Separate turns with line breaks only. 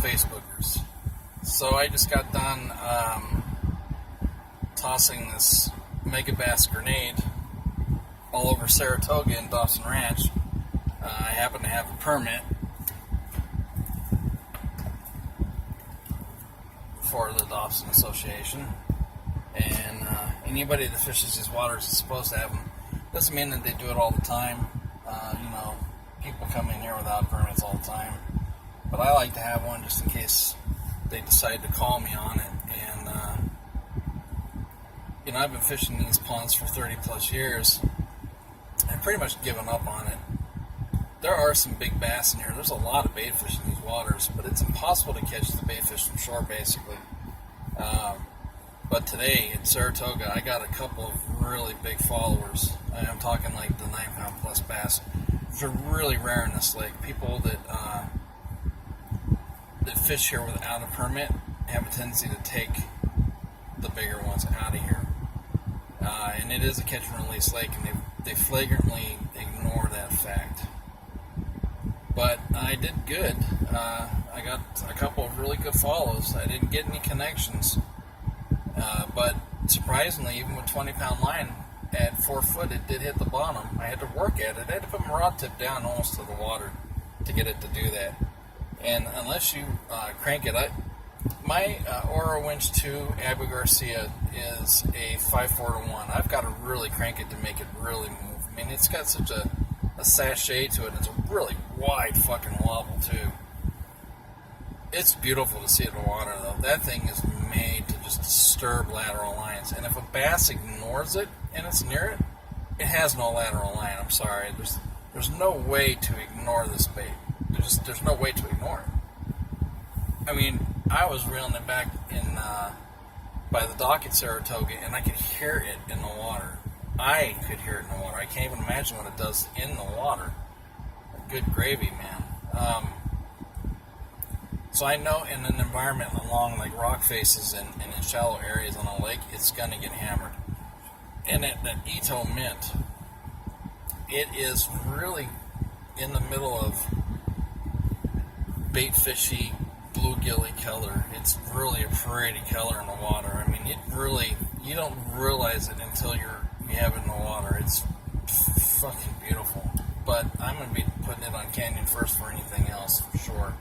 Facebookers. So I just got done tossing this mega bass grenade all over Saratoga and Dawson Ranch. I happen to have a permit for the Dawson Association, and anybody that fishes these waters is supposed to have them. Doesn't mean that they do it all the time. People come in here without permits all the time, but I like to have one just in case they decide to call me on it. And I've been fishing these ponds for 30 plus years. I've pretty much given up on it. There are some big bass in here. There's a lot of bait fish in these waters, but it's impossible to catch the bait fish from shore, basically. But today in Saratoga, I got a couple of really big followers. I'm talking like the 9-pound plus bass, which are really rare in this lake. People that fish here without a permit have a tendency to take the bigger ones out of here. And it is a catch and release lake, and they flagrantly ignore that fact. But I did good. I got a couple of really good follows. I didn't get any connections. But surprisingly, even with 20-pound line at 4 foot, it did hit the bottom. I had to work at it. I had to put my rod tip down almost to the water to get it to do that. And unless you crank it, my Oro Winch 2 Abu Garcia is a 5/4-1. I've got to really crank it to make it really move. I mean, it's got such a sachet to it. It's a really wide fucking wobble too. It's beautiful to see it in the water, though. That thing is made to just disturb lateral lines. And if a bass ignores it and it's near it, it has no lateral line. I'm sorry. There's no way to ignore this bait. There's no way to ignore it. I mean, I was reeling it back in by the dock at Saratoga, and I could hear it in the water. I could hear it in the water. I can't even imagine what it does in the water. Good gravy, man. So I know in an environment along like rock faces and in shallow areas on a lake, it's going to get hammered. And at that Ito Mint, it is really in the middle of bait fishy, bluegilly color. It's really a pretty color in the water. I mean, you don't realize it until you have it in the water. It's fucking beautiful. But I'm going to be putting it on Canyon First for anything else, for sure.